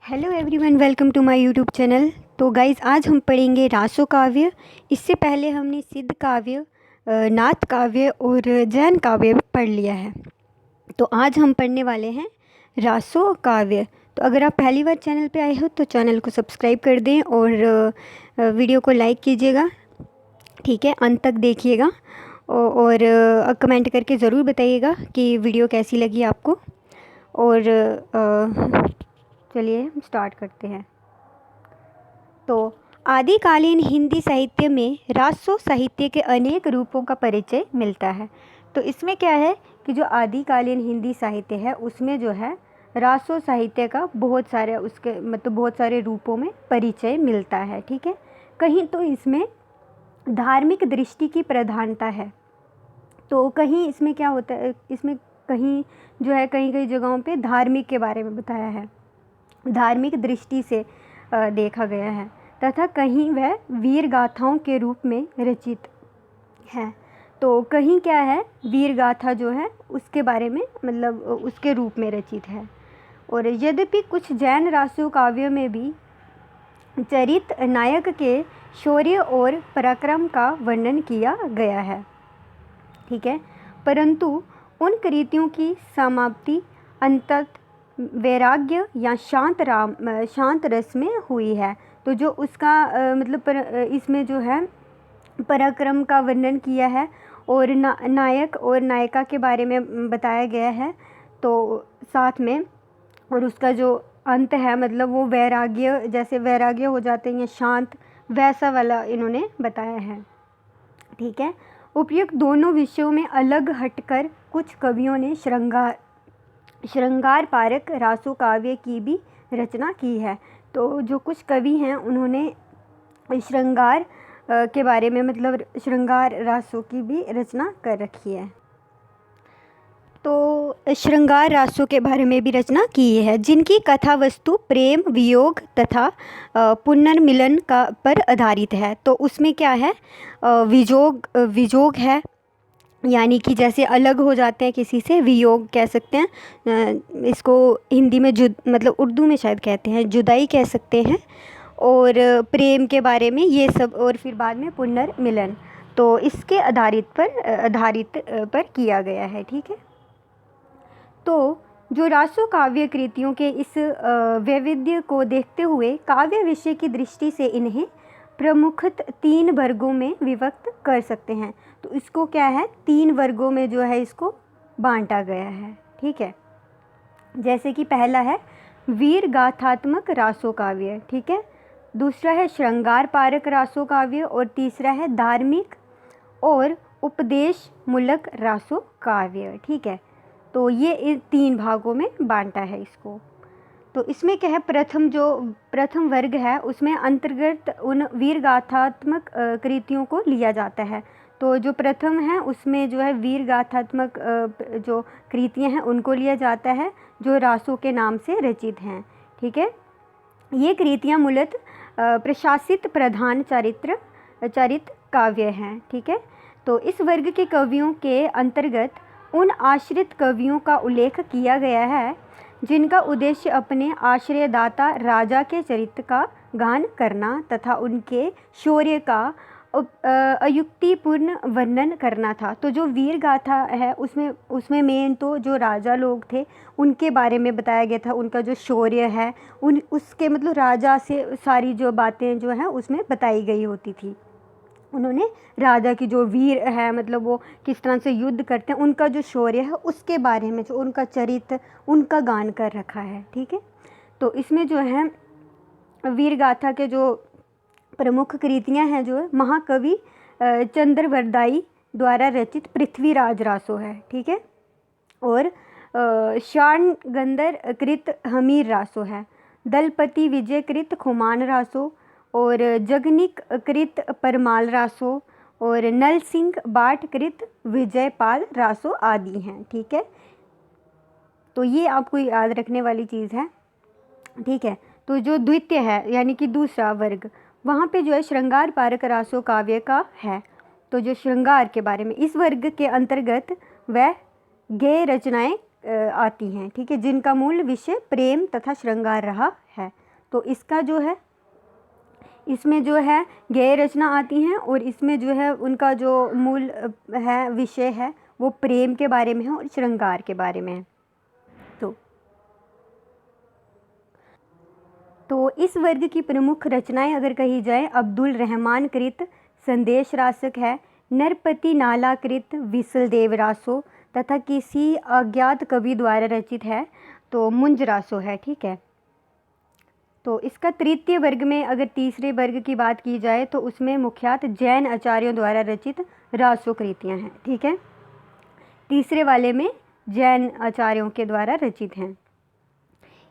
Hello everyone, welcome to my YouTube channel. तो guys, आज हम पढ़ेंगे रासो काव्य। इससे पहले हमने सिद्ध काव्य, नाथ काव्य और जैन काव्य भी पढ़ लिया है। तो आज हम पढ़ने वाले हैं रासो काव्य। तो अगर आप पहली बार चैनल पे आए हो तो चैनल को सब्सक्राइब कर दें और वीडियो को लाइक कीजिएगा, ठीक है। अंत तक देखिएगा और कमेंट करके ज़रूर बताइएगा कि वीडियो कैसी लगी आपको। और चलिए हम स्टार्ट करते हैं। तो आदिकालीन हिंदी साहित्य में रासो साहित्य के अनेक रूपों का परिचय मिलता है। तो इसमें क्या है कि जो आदिकालीन हिंदी साहित्य है उसमें जो है रासो साहित्य का बहुत सारे उसके मतलब बहुत सारे रूपों में परिचय मिलता है, ठीक है। कहीं तो इसमें धार्मिक दृष्टि की प्रधानता है, तो कहीं इसमें क्या होता है, इसमें कहीं जो है कहीं कहीं जगहों पे धार्मिक के बारे में बताया है, धार्मिक दृष्टि से देखा गया है, तथा कहीं वह वीर गाथाओं के रूप में रचित है। तो कहीं क्या है, वीर गाथा जो है उसके बारे में मतलब उसके रूप में रचित है। और यद्यपि कुछ जैन रासो काव्यों में भी चरित नायक के शौर्य और पराक्रम का वर्णन किया गया है, ठीक है, परंतु उन कृतियों की समाप्ति अंततः वैराग्य या शांत रस में हुई है। तो जो उसका इसमें जो है पराक्रम का वर्णन किया है और नायक और नायिका के बारे में बताया गया है, तो साथ में और उसका जो अंत है मतलब वो वैराग्य, जैसे वैराग्य हो जाते हैं या शांत, वैसा वाला इन्होंने बताया है, ठीक है। उपयुक्त दोनों विषयों में अलग हटकर कुछ कवियों ने श्रृंगार पारक रासो काव्य की भी रचना की है। तो जो कुछ कवि हैं उन्होंने श्रृंगार के बारे में मतलब श्रृंगार रासो की भी रचना कर रखी है। तो श्रृंगार रासों के बारे में भी रचना की है, जिनकी कथा वस्तु प्रेम, वियोग तथा पुनर्मिलन का पर आधारित है। तो उसमें क्या है, विजोग है, यानी कि जैसे अलग हो जाते हैं किसी से, वियोग कह सकते हैं। इसको हिंदी में मतलब उर्दू में शायद कहते हैं जुदाई कह सकते हैं। और प्रेम के बारे में ये सब, और फिर बाद में पुनर्मिलन। तो इसके आधारित पर किया गया है, ठीक है। तो जो रासो काव्य कृतियों के इस वैविध्य को देखते हुए काव्य विषय की दृष्टि से इन्हें प्रमुखतः 3 वर्गों में विभक्त कर सकते हैं। तो इसको क्या है, 3 वर्गों में जो है इसको बांटा गया है, ठीक है। जैसे कि पहला है वीर गाथात्मक रासो काव्य, ठीक है। दूसरा है श्रृंगार पारक रासो काव्य और तीसरा है धार्मिक और उपदेश मूलक रासो काव्य, ठीक है। तो ये इन 3 भागों में बांटा है इसको। तो इसमें क्या है, प्रथम वर्ग है उसमें अंतर्गत उन वीर गाथात्मक कृतियों को लिया जाता है। तो जो प्रथम है उसमें जो है वीर गाथात्मक जो कृतियाँ हैं उनको लिया जाता है, जो रासों के नाम से रचित हैं, ठीक है। ये कृतियाँ मूलतः प्रशासित प्रधान चरित काव्य हैं, ठीक है। तो इस वर्ग के कवियों के अंतर्गत उन आश्रित कवियों का उल्लेख किया गया है जिनका उद्देश्य अपने आश्रयदाता राजा के चरित्र का गान करना तथा उनके शौर्य का अयुक्तिपूर्ण वर्णन करना था। तो जो वीर गाथा है उसमें मेन तो जो राजा लोग थे उनके बारे में बताया गया था, उनका जो शौर्य है उसके मतलब राजा से सारी जो बातें जो हैं उसमें बताई गई होती थी। उन्होंने राजा की जो वीर है मतलब वो किस तरह से युद्ध करते हैं, उनका जो शौर्य है उसके बारे में, जो उनका चरित्र, उनका गान कर रखा है, ठीक है। तो इसमें जो है वीर गाथा के जो प्रमुख कृतियां हैं जो है महाकवि चंद्रवरदाई द्वारा रचित पृथ्वीराज रासो है, ठीक है। और शान गंधर कृत हमीर रासो है, दलपति विजय कृत खुमान रासो और जगनिक कृत परमाल रासो और नल सिंह बाट कृत विजयपाल रासो आदि हैं, ठीक है। तो ये आपको याद रखने वाली चीज़ है, ठीक है। तो जो द्वितीय है यानी कि दूसरा वर्ग, वहाँ पे जो है श्रृंगार पारक रासो काव्य का है। तो जो श्रृंगार के बारे में, इस वर्ग के अंतर्गत वह गेय रचनाएं आती हैं, ठीक है, जिनका मूल विषय प्रेम तथा श्रृंगार रहा है। तो इसका जो है, इसमें जो है गेय रचना आती हैं और इसमें जो है उनका जो मूल है विषय है वो प्रेम के बारे में है और श्रृंगार के बारे में है। तो इस वर्ग की प्रमुख रचनाएं अगर कही जाए, अब्दुल रहमान कृत संदेश रासक है, नरपति नाला कृत विसल देव रासो तथा किसी अज्ञात कवि द्वारा रचित है तो मुंज रासो है, ठीक है। तो इसका तृतीय वर्ग में अगर तीसरे वर्ग की बात की जाए तो उसमें मुख्यतः जैन आचार्यों द्वारा रचित रासो कृतियाँ हैं, ठीक है। तीसरे वाले में जैन आचार्यों के द्वारा रचित हैं।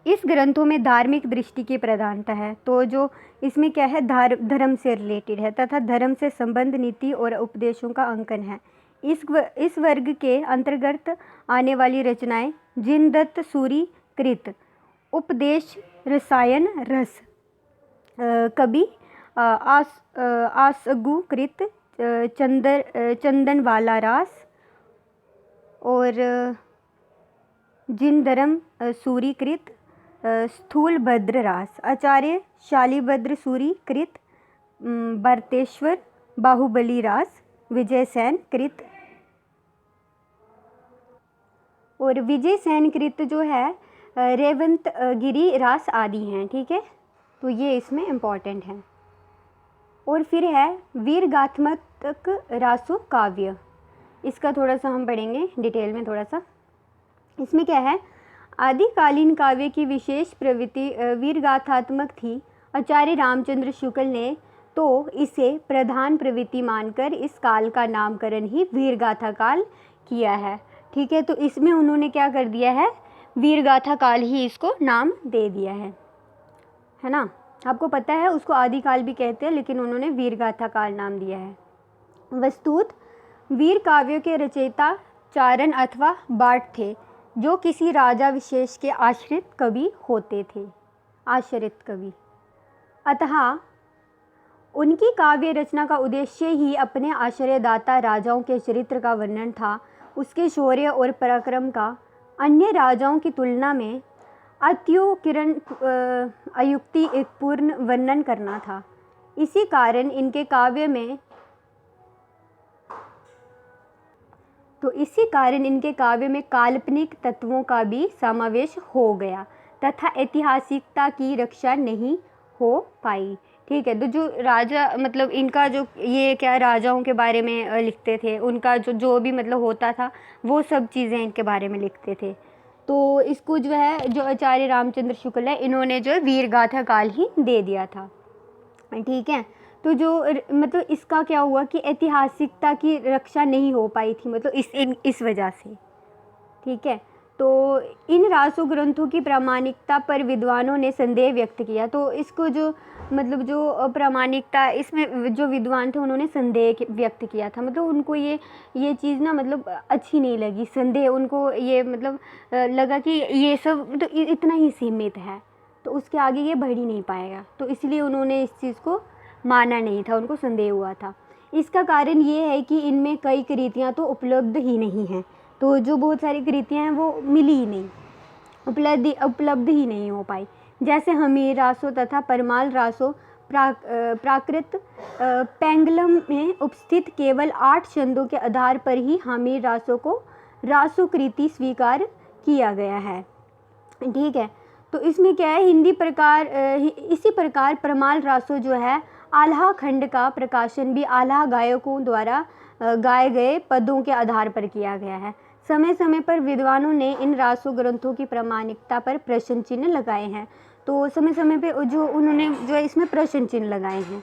इस ग्रंथों में धार्मिक दृष्टि की प्रधानता है, तो जो इसमें क्या है, धर्म से रिलेटेड है तथा धर्म से संबंध नीति और उपदेशों का अंकन है। इस वर्ग के अंतर्गत आने वाली रचनाएं जिनदत्त सूरी कृत उपदेश रसायन रस, कवि आसगु कृत चंदनवाला रास और जिनधर्म सूरी कृत स्थूल भद्र रास, आचार्य शालिभद्र सूरी कृत भरतेश्वर बाहुबली रास, विजय सेन कृत और विजय सेन कृत जो है रेवंत गिरी रास आदि हैं, ठीक है। तो ये इसमें इम्पॉर्टेंट है। और फिर है वीरगाथात्मक रासो काव्य, इसका थोड़ा सा हम पढ़ेंगे डिटेल में थोड़ा सा। इसमें क्या है, आदिकालीन काव्य की विशेष प्रवृत्ति वीरगाथात्मक थी। आचार्य रामचंद्र शुक्ल ने तो इसे प्रधान प्रवृत्ति मानकर इस काल का नामकरण ही वीरगाथा काल किया है, ठीक है। तो इसमें उन्होंने क्या कर दिया है, वीरगाथा काल ही इसको नाम दे दिया है ना। आपको पता है उसको आदिकाल भी कहते हैं, लेकिन उन्होंने वीरगाथा काल नाम दिया है। वस्तुत वीर काव्यों के रचयिता चारण अथवा बाट थे, जो किसी राजा विशेष के आश्रित कवि होते थे, आश्रित कवि। अतः उनकी काव्य रचना का उद्देश्य ही अपने आश्रयदाता राजाओं के चरित्र का वर्णन था, उसके शौर्य और पराक्रम का अन्य राजाओं की तुलना में अत्युत्कीर्ण अयुक्तिपूर्ण वर्णन करना था। इसी कारण इनके काव्य में काल्पनिक तत्वों का भी समावेश हो गया तथा ऐतिहासिकता की रक्षा नहीं हो पाई, ठीक है। तो जो राजा मतलब इनका जो ये क्या राजाओं के बारे में लिखते थे, उनका जो भी मतलब होता था वो सब चीज़ें इनके बारे में लिखते थे। तो इसको जो है जो आचार्य रामचंद्र शुक्ल है, इन्होंने जो ववीरगाथा काल ही दे दिया था, ठीक है। तो जो मतलब इसका क्या हुआ कि ऐतिहासिकता की रक्षा नहीं हो पाई थी, मतलब इस वजह से, ठीक है। तो इन रासो ग्रंथों की प्रामाणिकता पर विद्वानों ने संदेह व्यक्त किया। तो इसको जो मतलब जो प्रामाणिकता, इसमें जो विद्वान थे उन्होंने संदेह व्यक्त किया था, मतलब उनको ये चीज़ ना मतलब अच्छी नहीं लगी, संदेह उनको ये मतलब लगा कि ये सब तो इतना ही सीमित है, तो उसके आगे ये बढ़ ही नहीं पाएगा, तो इसलिए उन्होंने इस चीज़ को माना नहीं था, उनको संदेह हुआ था। इसका कारण ये है कि इनमें कई कृतियाँ तो उपलब्ध ही नहीं हैं, तो जो बहुत सारी कृतियाँ हैं वो मिली ही नहीं, उपलब्ध ही नहीं हो पाई। जैसे हमीर रासो तथा परमाल रासो प्राकृत पेंगलम में उपस्थित केवल 8 छंदों के आधार पर ही हमीर रासो को रासो कृति स्वीकार किया गया है, ठीक है। तो इसमें क्या है, इसी प्रकार परमाल रासो जो है आल्हा खंड का प्रकाशन भी आल्हा गायकों द्वारा गाए गए पदों के आधार पर किया गया है। समय समय पर विद्वानों ने इन रासो ग्रंथों की प्रामाणिकता पर प्रश्न चिन्ह लगाए हैं। तो समय समय पे जो उन्होंने जो है इसमें प्रश्न चिन्ह लगाए हैं,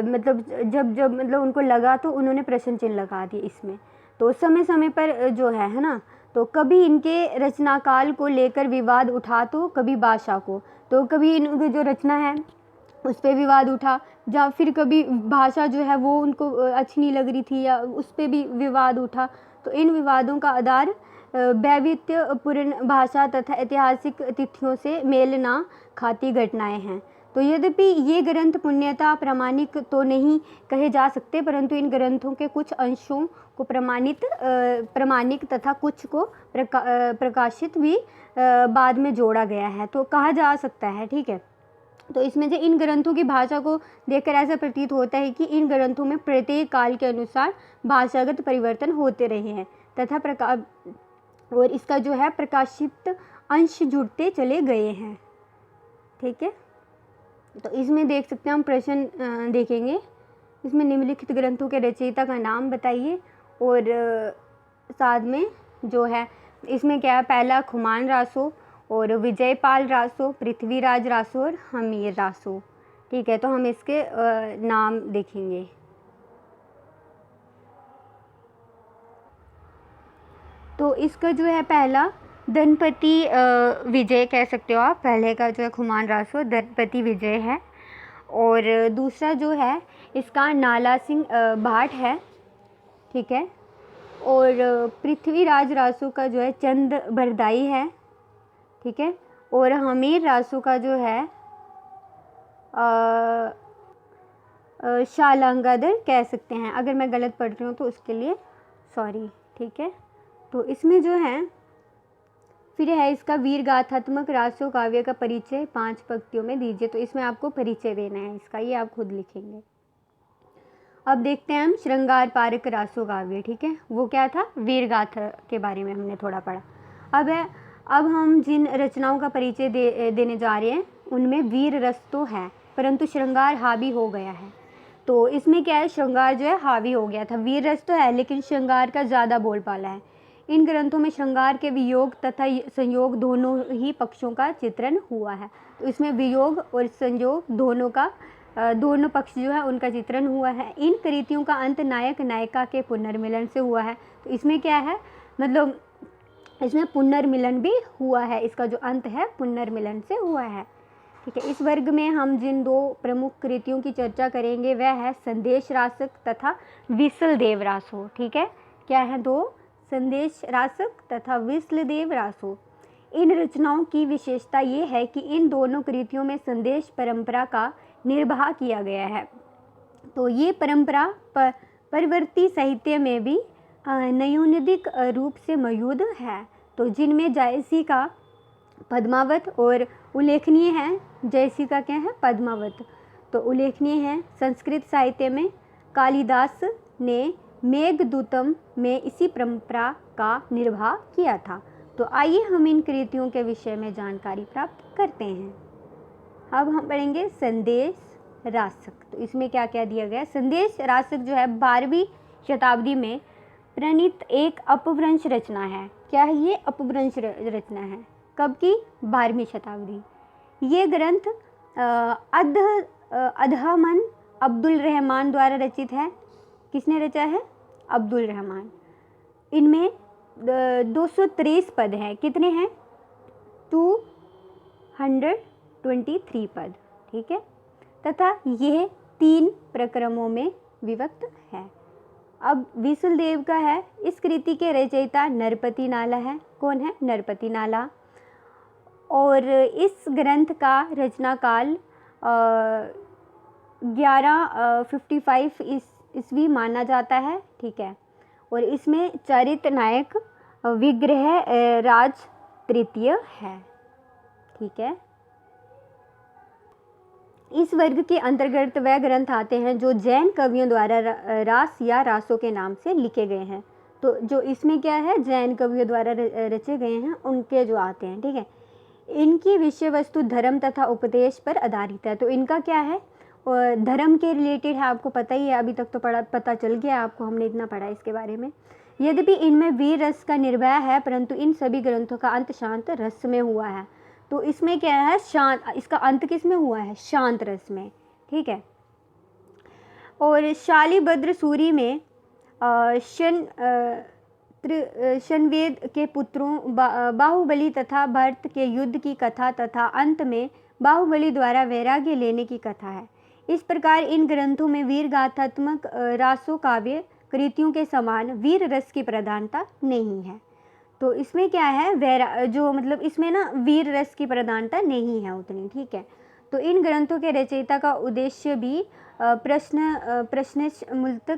मतलब जब मतलब उनको लगा तो उन्होंने प्रश्न चिन्ह लगा दिए इसमें। तो समय समय पर जो है ना, तो कभी इनके रचनाकाल को लेकर विवाद उठा, तो कभी भाषा को, तो कभी इनकी जो रचना है उस पर विवाद उठा, या फिर कभी भाषा जो है वो उनको अच्छी नहीं लग रही थी या उस पर भी विवाद उठा। तो इन विवादों का आधार वैविध्यपूर्ण भाषा तथा ऐतिहासिक तिथियों से मेल ना खाती घटनाएं हैं। तो यद्यपि ये ग्रंथ पुण्यतः प्रामाणिक तो नहीं कहे जा सकते, परंतु इन ग्रंथों के कुछ अंशों को प्रामाणिक तथा कुछ को प्रकाशित भी बाद में जोड़ा गया है, तो कहा जा सकता है। ठीक है, तो इसमें से इन ग्रंथों की भाषा को देखकर ऐसा प्रतीत होता है कि इन ग्रंथों में प्रत्येक काल के अनुसार भाषागत परिवर्तन होते रहे हैं तथा और इसका जो है प्रकाशित अंश जुड़ते चले गए हैं। ठीक है, तो इसमें देख सकते हैं हम प्रश्न देखेंगे। इसमें निम्नलिखित ग्रंथों के रचयिता का नाम बताइए, और साथ में जो है इसमें क्या है, पहला खुमान रासो और विजयपाल रासो, पृथ्वीराज रासो और हमीर रासो। ठीक है, तो हम इसके नाम देखेंगे। तो इसका जो है पहला धनपति विजय कह सकते हो आप, पहले का जो है खुमान रासो धनपति विजय है, और दूसरा जो है इसका नाला सिंह भाट है। ठीक है, और पृथ्वीराज रासो का जो है चंद बरदाई है। ठीक है, और हमीर रासो का जो है शालांगादर कह सकते हैं। अगर मैं गलत पढ़ रही हूँ तो उसके लिए सॉरी। ठीक है, तो इसमें जो है फिर है इसका वीर गाथात्मक रासो काव्य का परिचय 5 पंक्तियों में दीजिए। तो इसमें आपको परिचय देना है इसका, ये आप खुद लिखेंगे। अब देखते हैं हम श्रृंगार पारक रासो काव्य। ठीक है, वो क्या था, वीर गाथा के बारे में हमने थोड़ा पढ़ा। अब हम जिन रचनाओं का परिचय देने जा रहे हैं उनमें वीर रस तो है, परंतु श्रृंगार हावी हो गया है। तो इसमें क्या है, श्रृंगार जो है हावी हो गया था, वीर रस तो है लेकिन श्रृंगार का ज़्यादा बोलबाला है। इन ग्रंथों में श्रृंगार के वियोग तथा संयोग दोनों ही पक्षों का चित्रण हुआ है। तो इसमें वियोग और संयोग दोनों पक्ष जो है उनका चित्रण हुआ है। इन कृतियों का अंत नायक नायिका के पुनर्मिलन से हुआ है। तो इसमें क्या है, मतलब इसमें पुनर्मिलन भी हुआ है, इसका जो अंत है पुनर्मिलन से हुआ है। ठीक है, इस वर्ग में हम जिन 2 प्रमुख कृतियों की चर्चा करेंगे वह है संदेश रासक तथा विसलदेव रासो। ठीक है, क्या है, 2 संदेश रासक तथा विसलदेव रासो। इन रचनाओं की विशेषता ये है कि इन दोनों कृतियों में संदेश परंपरा का निर्वाह किया गया है। तो ये परंपरा परवर्ती साहित्य में भी नयोनिदिक रूप से मौजूद है। तो जिनमें जयसी का पद्मावत और उल्लेखनीय है, जयसी का क्या है, पद्मावत, तो उल्लेखनीय है। संस्कृत साहित्य में कालिदास ने मेघदूतम में इसी परंपरा का निर्वाह किया था। तो आइए हम इन कृतियों के विषय में जानकारी प्राप्त करते हैं। अब हम पढ़ेंगे संदेश रासक। तो इसमें क्या क्या दिया गया, संदेश रासक जो है 12वीं शताब्दी में प्रणीत एक अपभ्रंश रचना है। क्या है ये, अपभ्रंश रचना है। कब की, 12वीं शताब्दी। ये ग्रंथ अदहमन अब्दुल रहमान द्वारा रचित है। किसने रचा है, अब्दुल रहमान। इनमें 223 पद हैं। कितने हैं, 223 पद। ठीक है, तथा यह 3 प्रक्रमों में विभक्त है। अब विसलदेव का है, इस कृति के रचयिता नरपति नाला है। कौन है, नरपति नाला। और इस ग्रंथ का रचना काल 1155 ईस्वी माना जाता है। ठीक है, और इसमें चरित नायक विग्रह राज तृतीय है। ठीक है, इस वर्ग के अंतर्गत वह ग्रंथ आते हैं जो जैन कवियों द्वारा रास या रासों के नाम से लिखे गए हैं। तो जो इसमें क्या है, जैन कवियों द्वारा रचे गए हैं उनके जो आते हैं। ठीक है, इनकी विषय वस्तु धर्म तथा उपदेश पर आधारित है। तो इनका क्या है, धर्म के रिलेटेड है, आपको पता ही है, अभी तक तो पता चल गया आपको, हमने इतना पढ़ा इसके बारे में। यद्यपि इनमें वीर रस का निर्वाह है, परंतु इन सभी ग्रंथों का अंत शांत रस में हुआ है। तो इसमें क्या है, शांत, इसका अंत किस में हुआ है, शांत रस में। ठीक है, और शालिभद्र सूरी में शनवेद के पुत्रों बाहुबली तथा भरत के युद्ध की कथा तथा अंत में बाहुबली द्वारा वैराग्य लेने की कथा है। इस प्रकार इन ग्रंथों में वीर गाथात्मक रासो काव्य कृतियों के समान वीर रस की प्रधानता नहीं है। तो इसमें क्या है, जो मतलब इसमें ना वीर रस की प्रधानता नहीं है उतनी। ठीक है, तो इन ग्रंथों के रचयिता का उद्देश्य भी प्रश्नमूलक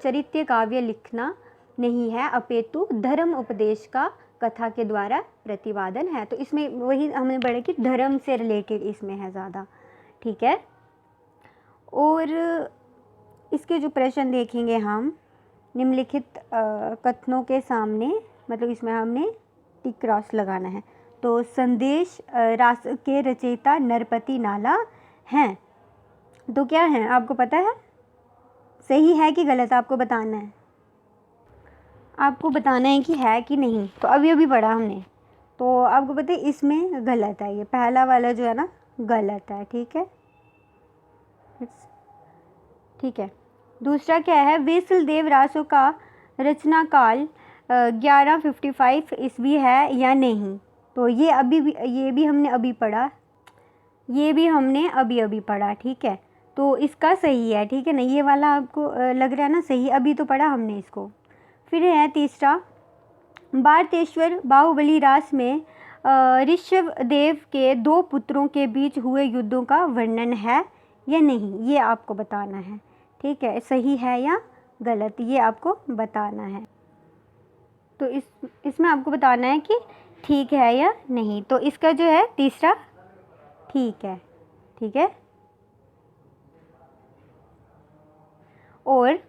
चरित्र काव्य लिखना नहीं है, अपितु धर्म उपदेश का कथा के द्वारा प्रतिपादन है। तो इसमें वही हमने पढ़ा कि धर्म से रिलेटेड इसमें है ज़्यादा, ठीक है। और इसके जो प्रश्न देखेंगे हम, निम्नलिखित कथनों के सामने, मतलब इसमें हमने टिक क्रॉस लगाना है। तो संदेश रास के रचयिता नरपति नाला हैं, तो क्या है आपको पता है, सही है कि गलत, आपको बताना है, आपको बताना है कि है कि नहीं। तो अभी पढ़ा हमने, तो आपको पता है इसमें गलत है, ये पहला वाला जो है ना गलत है, ठीक है, ठीक है। दूसरा क्या है, विश्लदेव रासो का रचना काल 1155 ईस्वी है या नहीं। तो ये भी हमने अभी पढ़ा, ये भी हमने अभी पढ़ा, ठीक है। तो इसका सही है, ठीक है ना, ये वाला आपको लग रहा है ना सही, अभी तो पढ़ा हमने इसको। फिर है तीसरा, भारतेश्वर बाहुबली रास में ऋषभदेव के 2 पुत्रों के बीच हुए युद्धों का वर्णन है या नहीं, ये आपको बताना है, ठीक है, सही है या गलत, ये आपको बताना है। तो इसमें आपको बताना है कि ठीक है या नहीं। तो इसका जो है तीसरा ठीक है, ठीक है। और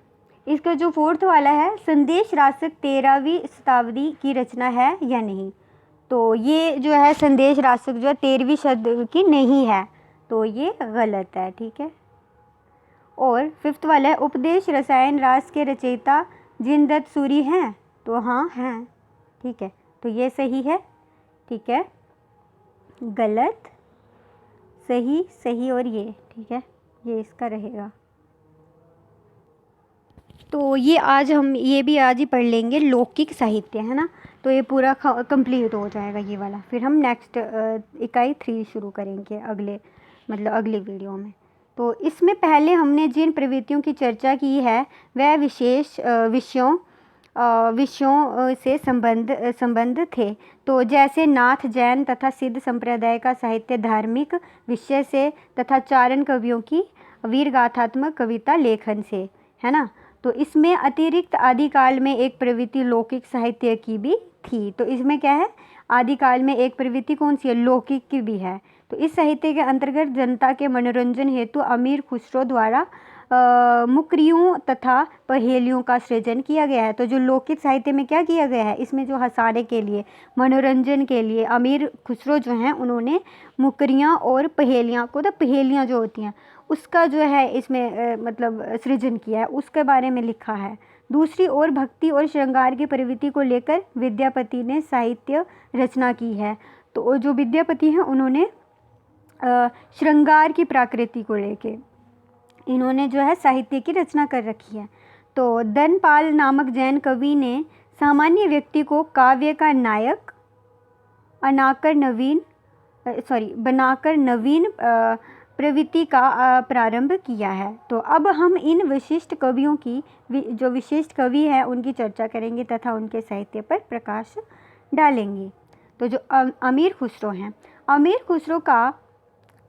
इसका जो फोर्थ वाला है, संदेश रासक 13वीं शताब्दी की रचना है या नहीं। तो ये जो है संदेश रासक जो है 13वीं शताब्दी की नहीं है, तो ये गलत है, ठीक है। और फिफ्थ वाला है, उपदेश रसायन रास के रचयिता जिनदत्त सूरी हैं। तो हाँ हैं, ठीक है, तो ये सही है, ठीक है, गलत, सही, सही और ये, ठीक है, ये इसका रहेगा। तो ये भी आज ही पढ़ लेंगे, लौकिक साहित्य है ना, तो ये पूरा कंप्लीट हो जाएगा ये वाला। फिर हम नेक्स्ट इकाई 3 शुरू करेंगे अगले वीडियो में। तो इसमें पहले हमने जिन प्रवृत्तियों की चर्चा की है वह विशेष विषयों से संबंध थे। तो जैसे नाथ, जैन तथा सिद्ध संप्रदाय का साहित्य धार्मिक विषय से तथा चारण कवियों की वीरगाथात्मक कविता लेखन से, है ना। तो इसमें अतिरिक्त आदिकाल में एक प्रवृत्ति लौकिक साहित्य की भी थी। तो इसमें क्या है, आदिकाल में एक प्रवृत्ति कौन सी है, लौकिक की भी है। तो इस साहित्य के अंतर्गत जनता के मनोरंजन हेतु अमीर खुसरो द्वारा मुकरियों तथा पहेलियों का सृजन किया गया है। तो जो लौकिक साहित्य में क्या किया गया है, इसमें जो हंसाने के लिए, मनोरंजन के लिए अमीर खुसरो जो हैं उन्होंने मुकरियाँ और पहेलियाँ को, तो पहेलियाँ जो होती हैं उसका जो है इसमें मतलब सृजन किया है, उसके बारे में लिखा है। दूसरी ओर भक्ति और श्रृंगार की प्रवृत्ति को लेकर विद्यापति ने साहित्य रचना की है। तो जो विद्यापति हैं उन्होंने श्रृंगार की प्रकृति को लेके इन्होंने जो है साहित्य की रचना कर रखी है। तो धनपाल नामक जैन कवि ने सामान्य व्यक्ति को काव्य का नायक बनाकर नवीन प्रवृत्ति का प्रारंभ किया है। तो अब हम इन विशिष्ट कवियों की, जो विशिष्ट कवि हैं उनकी चर्चा करेंगे तथा उनके साहित्य पर प्रकाश डालेंगे। तो जो अमीर खुसरो हैं, अमीर खुसरो का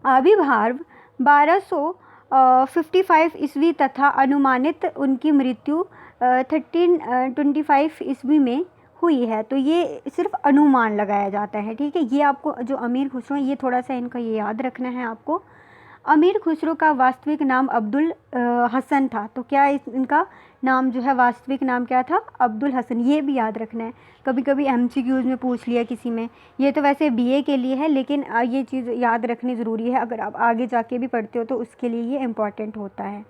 आविर्भाव 1255 ईस्वी तथा अनुमानित उनकी मृत्यु 1325 ईस्वी में हुई है। तो ये सिर्फ अनुमान लगाया जाता है, ठीक है। ये आपको जो अमीर खुसरो ये थोड़ा सा इनका ये याद रखना है आपको। अमीर खुसरो का वास्तविक नाम अब्दुल हसन था। तो क्या इनका नाम जो है वास्तविक नाम क्या था, अब्दुल हसन, ये भी याद रखना है। कभी कभी MCQs में पूछ लिया किसी में, ये तो वैसे BA के लिए है लेकिन ये चीज़ याद रखनी ज़रूरी है, अगर आप आगे जाके भी पढ़ते हो तो उसके लिए ये इम्पॉर्टेंट होता है।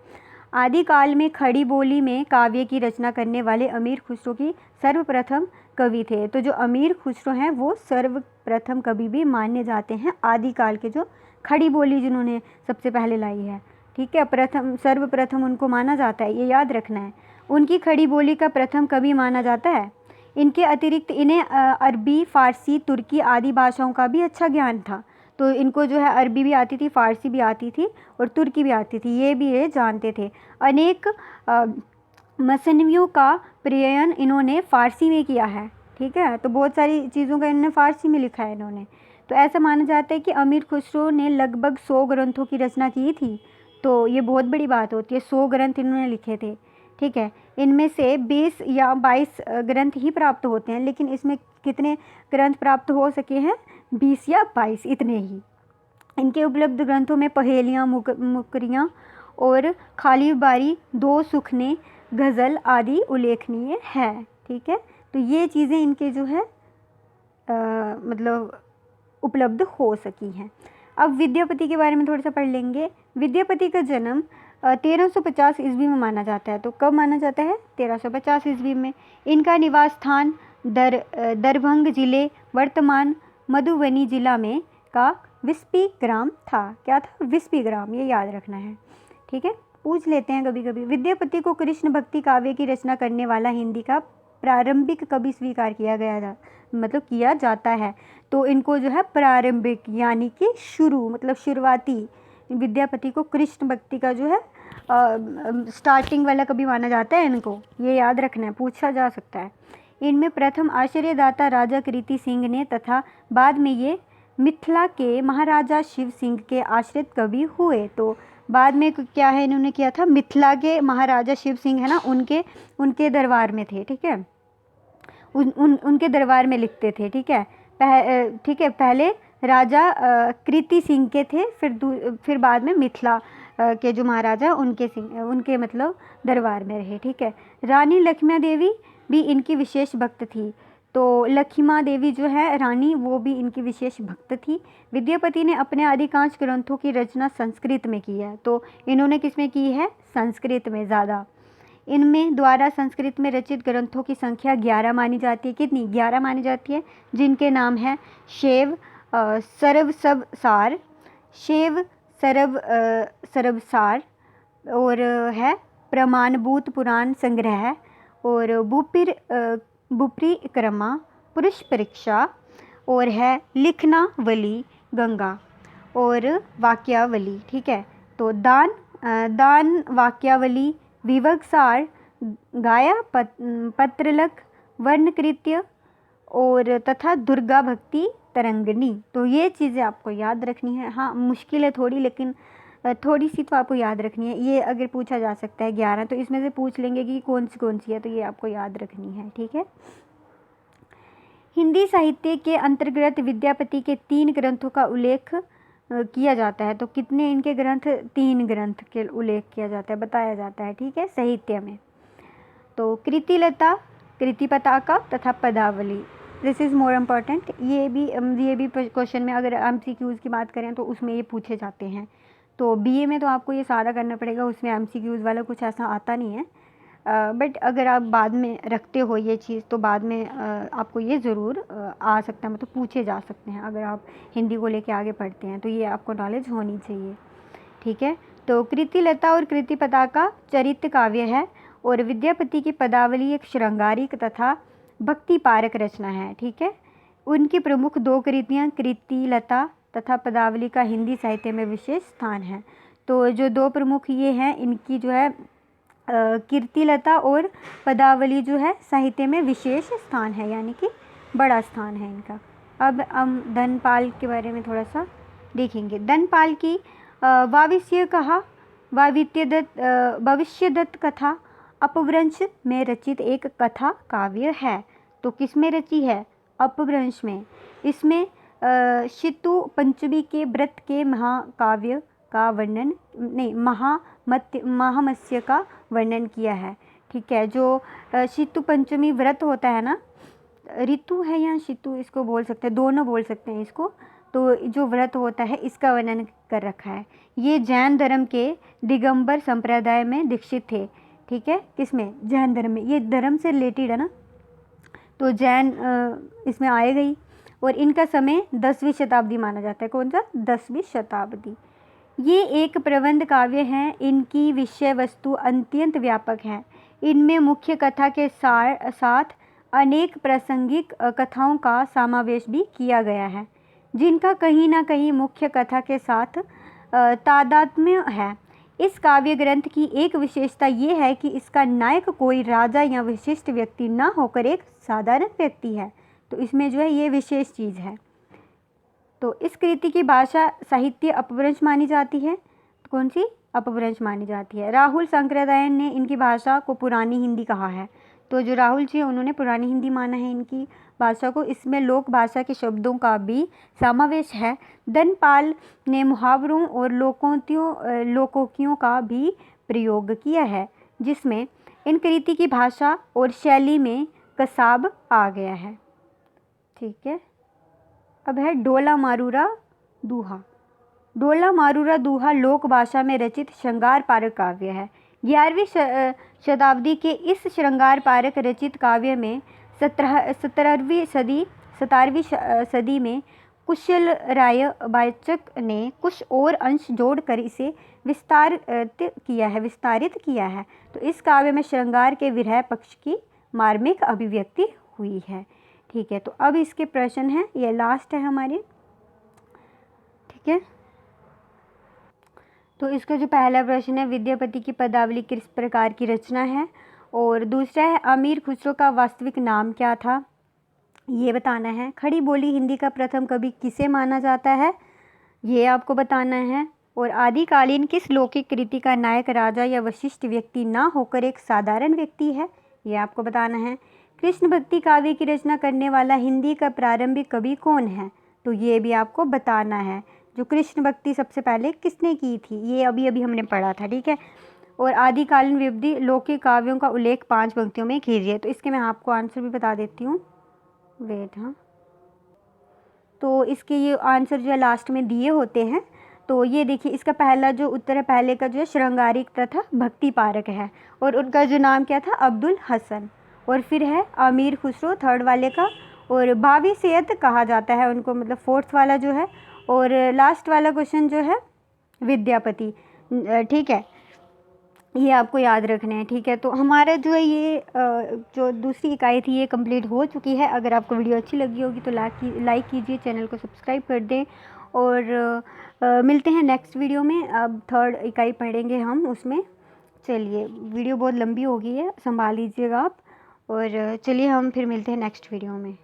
आदिकाल में खड़ी बोली में काव्य की रचना करने वाले अमीर खुसरो की सर्वप्रथम कवि थे। तो जो अमीर खुसरो हैं वो सर्वप्रथम कवि भी माने जाते हैं, आदिकाल के जो खड़ी बोली जिन्होंने सबसे पहले लाई है, ठीक है, सर्वप्रथम उनको माना जाता है, ये याद रखना है। उनकी खड़ी बोली का प्रथम कवि माना जाता है। इनके अतिरिक्त इन्हें अरबी, फ़ारसी, तुर्की आदि भाषाओं का भी अच्छा ज्ञान था। तो इनको जो है अरबी भी आती थी, फ़ारसी भी आती थी और तुर्की भी आती थी, ये भी ये जानते थे। अनेक मसनवियों का प्रयन इन्होंने फ़ारसी में किया है, ठीक है। तो बहुत सारी चीज़ों का इन्होंने फ़ारसी में लिखा है इन्होंने। तो तो ऐसा माना जाता है कि अमीर खुसरो ने लगभग 100 ग्रंथों की रचना की थी। तो ये बहुत बड़ी बात होती है, 100 ग्रंथ इन्होंने लिखे थे, ठीक है। इनमें से 20 या 22 ग्रंथ ही प्राप्त होते हैं, लेकिन इसमें कितने ग्रंथ प्राप्त हो सके हैं? 20 या 22, इतने ही। इनके उपलब्ध ग्रंथों में पहेलियाँ, मुकरियाँ और खाली बारी, दो सुखने, गज़ल आदि उल्लेखनीय है, ठीक है। तो ये चीज़ें इनके जो है मतलब उपलब्ध हो सकी हैं। अब विद्यापति के बारे में थोड़ा सा पढ़ लेंगे। विद्यापति का जन्म 1350 ईस्वी में माना जाता है। तो कब माना जाता है? 1350 ईस्वी में। इनका निवास स्थान दरभंग जिले वर्तमान मधुबनी जिला में का विस्पी ग्राम था। क्या था? विस्पी ग्राम, ये याद रखना है, ठीक है। पूछ लेते हैं कभी कभी। विद्यापति को कृष्ण भक्ति काव्य की रचना करने वाला हिंदी का प्रारंभिक कवि स्वीकार किया गया था, मतलब किया जाता है। तो इनको जो है प्रारंभिक यानी कि शुरू, मतलब शुरुआती, विद्यापति को कृष्ण भक्ति का जो है स्टार्टिंग वाला कवि माना जाता है इनको, ये याद रखना है, पूछा जा सकता है। इनमें प्रथम आश्रयदाता राजा कीर्ति सिंह ने तथा बाद में ये मिथिला के महाराजा शिव सिंह के आश्रित कवि हुए। तो बाद में क्या है इन्होंने किया था? मिथिला के महाराजा शिव सिंह है ना, उनके दरबार में थे, ठीक है। उनके दरबार में लिखते थे, ठीक है। ठीक है, पहले राजा कीर्ति सिंह के थे, फिर बाद में मिथिला के जो महाराजा उनके मतलब दरबार में रहे, ठीक है। रानी लक्ष्मी देवी भी इनकी विशेष भक्त थी। तो लक्ष्मी देवी जो है रानी, वो भी इनकी विशेष भक्त थी। विद्यापति ने अपने अधिकांश ग्रंथों की रचना संस्कृत में की है। तो इन्होंने किस में की है? संस्कृत में ज़्यादा। इनमें द्वारा संस्कृत में रचित ग्रंथों की संख्या 11 मानी जाती है। कितनी? 11 मानी जाती है, जिनके नाम है शैव सरवसार, शैव सरवसार, और है प्रमाणभूत पुराण संग्रह, और बुपरिक्रमा, पुरुष परीक्षा, और है लिखनावली गंगा, और वाक्यावली, ठीक है। तो दान वाक्यावली, विवक्षसार, गाया पत्रलक, वर्णकृत्य, और तथा दुर्गा भक्ति तरंगिणी। तो ये चीज़ें आपको याद रखनी है। हाँ, मुश्किल है थोड़ी, लेकिन थोड़ी सी तो आपको याद रखनी है। ये अगर पूछा जा सकता है 11, तो इसमें से पूछ लेंगे कि कौन सी है, तो ये आपको याद रखनी है, ठीक है। हिंदी साहित्य के अंतर्गत विद्यापति के 3 ग्रंथों का उल्लेख किया जाता है। तो कितने इनके ग्रंथ? 3 ग्रंथ के उल्लेख किया जाता है, बताया जाता है, ठीक है, साहित्य में। तो कृतिलता, कृतिपताका तथा पदावली, दिस इज़ मोर इम्पॉर्टेंट। ये भी क्वेश्चन में अगर MCQs की बात करें तो उसमें ये पूछे जाते हैं। तो BA में तो आपको ये सारा करना पड़ेगा, उसमें MCQs वाला कुछ ऐसा आता नहीं है। बट अगर आप बाद में रखते हो ये चीज़, तो बाद में आपको ये ज़रूर आ सकता है, मतलब पूछे जा सकते हैं। अगर आप हिंदी को लेके आगे पढ़ते हैं तो ये आपको नॉलेज होनी चाहिए, ठीक है। तो कृतिलता और कृतिपताका चरित्र काव्य है, और विद्यापति की पदावली एक श्रृंगारिक तथा भक्ति पारक रचना है, ठीक है। उनकी प्रमुख 2 कृतियाँ कृतिलता तथा पदावली का हिंदी साहित्य में विशेष स्थान है। तो जो 2 प्रमुख ये हैं, इनकी जो है कृतिलता और पदावली जो है साहित्य में विशेष स्थान है, यानी कि बड़ा स्थान है इनका। अब हम धनपाल के बारे में थोड़ा सा देखेंगे। धनपाल की भविष्यदत्त कथा अपभ्रंश में रचित एक कथा काव्य है। तो किस में रची है? अपभ्रंश में। इसमें शीतु पंचमी के व्रत के महाकाव्य का वर्णन नहीं महामत्स्य का वर्णन किया है, ठीक है। जो शीतु पंचमी व्रत होता है ना, ऋतु है या शीतु इसको बोल सकते हैं, दोनों बोल सकते हैं इसको। तो जो व्रत होता है इसका वर्णन कर रखा है। ये जैन धर्म के दिगंबर संप्रदाय में दीक्षित थे, ठीक है। किसमें? जैन धर्म में। ये धर्म से रिलेटेड है ना, तो जैन इसमें आए गई। और इनका समय 10वीं शताब्दी माना जाता है। कौन सा? 10वीं शताब्दी। ये एक प्रबंध काव्य है। इनकी विषय वस्तु अत्यंत व्यापक है। इनमें मुख्य कथा के साथ अनेक प्रासंगिक कथाओं का समावेश भी किया गया है, जिनका कहीं ना कहीं मुख्य कथा के साथ तादात्म्य है। इस काव्य ग्रंथ की एक विशेषता ये है कि इसका नायक कोई राजा या विशिष्ट व्यक्ति ना होकर एक साधारण व्यक्ति है। तो इसमें जो है ये विशेष चीज़ है। तो इस कृति की भाषा साहित्य अपभ्रंश मानी जाती है। तो कौन सी? अपभ्रंश मानी जाती है। राहुल शंकरदयाल ने इनकी भाषा को पुरानी हिंदी कहा है। तो जो राहुल जी उन्होंने पुरानी हिंदी माना है इनकी भाषा को। इसमें लोक भाषा के शब्दों का भी समावेश है। धनपाल ने मुहावरों और लोकोक्तियों का भी प्रयोग किया है, जिसमें इन कृति की भाषा और शैली में कसाब आ गया है। ठीक है, अब है डोला मारूरा दूहा। डोला मारूरा दूहा लोक भाषा में रचित श्रृंगार पारक काव्य है। 11वीं शताब्दी के इस श्रृंगार पारक रचित काव्य में 17वीं सदी में कुशल राय वाचक ने कुछ और अंश जोड़कर इसे विस्तारित किया है। तो इस काव्य में श्रृंगार के विरह पक्ष की मार्मिक अभिव्यक्ति हुई है। ठीक है, तो अब इसके प्रश्न हैं, ये लास्ट है हमारी। ठीक है, तो इसका जो पहला प्रश्न है, विद्यापति की पदावली किस प्रकार की रचना है, और दूसरा है अमीर खुसरो का वास्तविक नाम क्या था, ये बताना है। खड़ी बोली हिंदी का प्रथम कवि किसे माना जाता है, ये आपको बताना है। और आदिकालीन किस लौकिक कृति का नायक राजा या वशिष्ठ व्यक्ति ना होकर एक साधारण व्यक्ति है, ये आपको बताना है। कृष्ण भक्ति काव्य की रचना करने वाला हिंदी का प्रारंभिक कवि कौन है, तो ये भी आपको बताना है। जो कृष्ण भक्ति सबसे पहले किसने की थी, ये अभी अभी हमने पढ़ा था। ठीक है, और आदिकालीन विविध लौकिक काव्यों का उल्लेख 5 पंक्तियों में कीजिए। तो इसके मैं आपको आंसर भी बता देती हूँ, वेट। हाँ, तो इसके ये आंसर जो है लास्ट में दिए होते हैं। तो ये देखिए, इसका पहला जो उत्तर है, पहले का जो है श्रृंगारिक तथा भक्ति पारक है, और उनका जो नाम क्या था, अब्दुल हसन। और फिर है अमीर खुसरो थर्ड वाले का, और भावी सैयद कहा जाता है उनको, मतलब फोर्थ वाला जो है। और लास्ट वाला क्वेश्चन जो है विद्यापति। ठीक है, ये आपको याद रखने हैं। ठीक है, तो हमारा जो है ये जो दूसरी इकाई थी ये कंप्लीट हो चुकी है। अगर आपको वीडियो अच्छी लगी होगी तो लाइक कीजिए, चैनल को सब्सक्राइब कर दें, और मिलते हैं नेक्स्ट वीडियो में। अब थर्ड इकाई पढ़ेंगे हम उसमें। चलिए, वीडियो बहुत लंबी हो गई है, संभाल लीजिएगा आप, और चलिए हम फिर मिलते हैं नेक्स्ट वीडियो में।